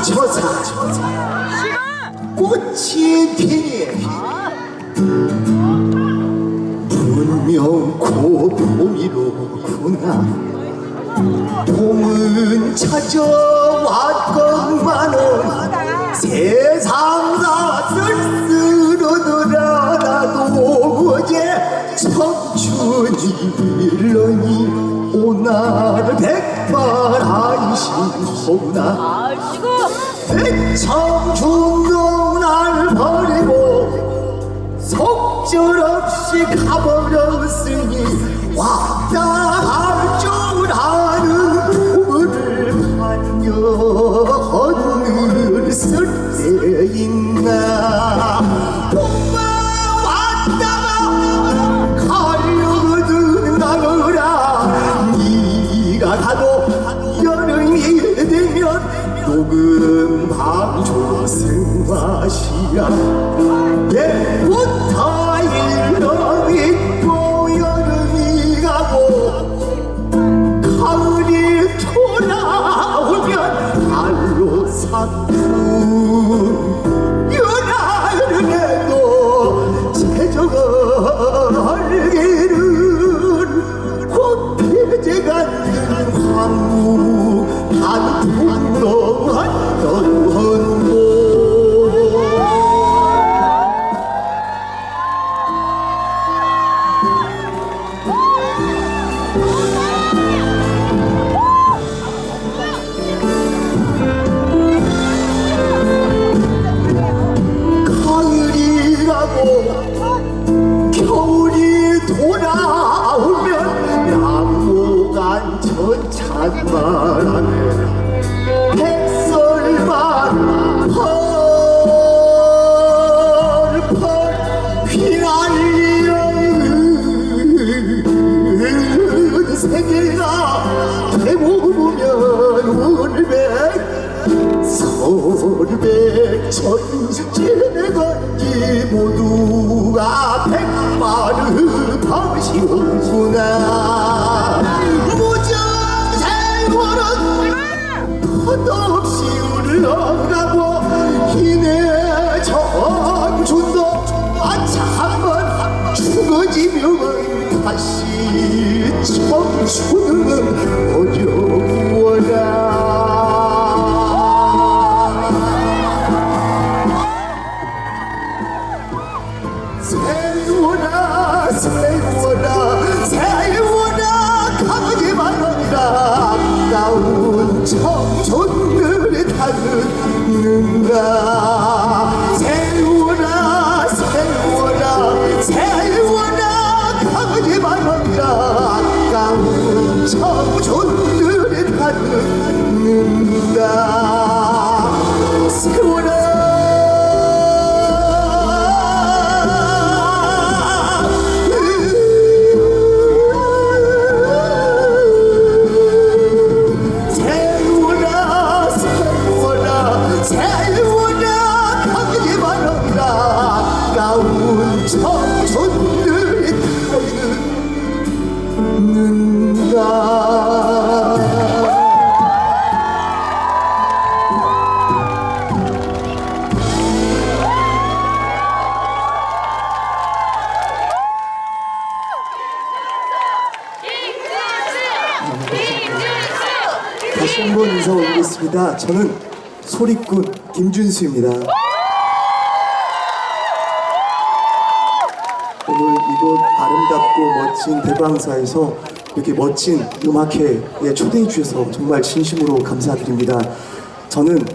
천천사 꽃이 피니 분명 고봄이로구나. 봄은 찾아왔건만은 세상 다 쓸쓸하더라. 나도 어제 청춘이 일러니 오늘 백발한신호나. 청춘도 날 버리고 속절없이 가버렸으니 왔다 할 줄 아는 꿈을 반겨 하늘 쓸 때 있나. 봄만 왔다가 가려거든 가거라. 네가 가도 여름이 되면 녹음 방조 승화시야. 옛부터 일러 있고 여름이 가고 가을이 돌아오면 달로 삭힌 유나름에도 제적얼기는 곧 폐제가는 황무 한풍도 한던고. 가을이 가고 겨울이 돌아오면 양모간 천찬바람에 백설만 펄펄 휘날리는 세계가 되보면 울백 서울백 천지내건지 모두가 백발을 파시오구나. 무정세월은 덧없이 흘러가고 이내 청춘도 한번 죽어지면 다시 청춘은 어려워라. 세워라 세워라 세워라 가지 말아라. 아까운 청춘을 타는가. 세워라 세워라 세워라 가지 말아라. 아까운 청춘을 타는가. 세워라 청춘들이 타는가. 다시 한번 인사 올리겠습니다. 저는 소리꾼 김준수입니다. 오늘 이곳 아름답고 멋진 대광사에서 이렇게 멋진 음악회에 초대해 주셔서 정말 진심으로 감사드립니다. 저는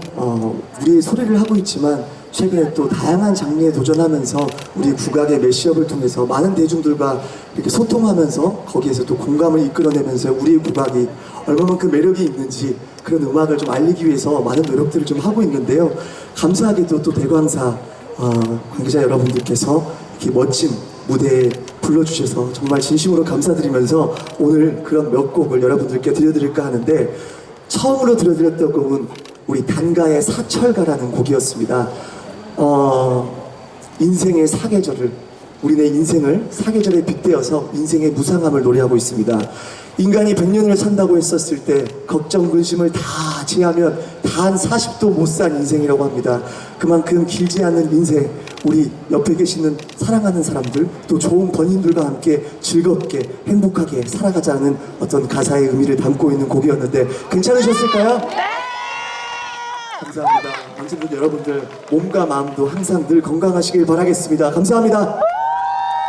우리의 소리를 하고 있지만 최근에 또 다양한 장르에 도전하면서 우리 국악의 매시업을 통해서 많은 대중들과 이렇게 소통하면서 거기에서 또 공감을 이끌어내면서 우리의 국악이 얼마만큼 매력이 있는지 그런 음악을 좀 알리기 위해서 많은 노력들을 좀 하고 있는데요. 감사하게도 또 대광사 관계자 여러분들께서 이렇게 멋진 무대에 불러주셔서 정말 진심으로 감사드리면서 오늘 그런 몇 곡을 여러분들께 들려드릴까 하는데, 처음으로 들려드렸던 곡은 우리 단가의 사철가라는 곡이었습니다. 인생의 사계절을, 우리네 인생을 사계절에 빗대어서 인생의 무상함을 노래하고 있습니다. 인간이 100년을 산다고 했었을 때 걱정 근심을 다 제하면 다 단 40도 못 산 인생이라고 합니다. 그만큼 길지 않은 인생, 우리 옆에 계시는 사랑하는 사람들, 또 좋은 번인들과 함께 즐겁게 행복하게 살아가자는 어떤 가사의 의미를 담고 있는 곡이었는데 괜찮으셨을까요? 감사합니다. 언제든 여러분들 몸과 마음도 항상 늘 건강하시길 바라겠습니다. 감사합니다.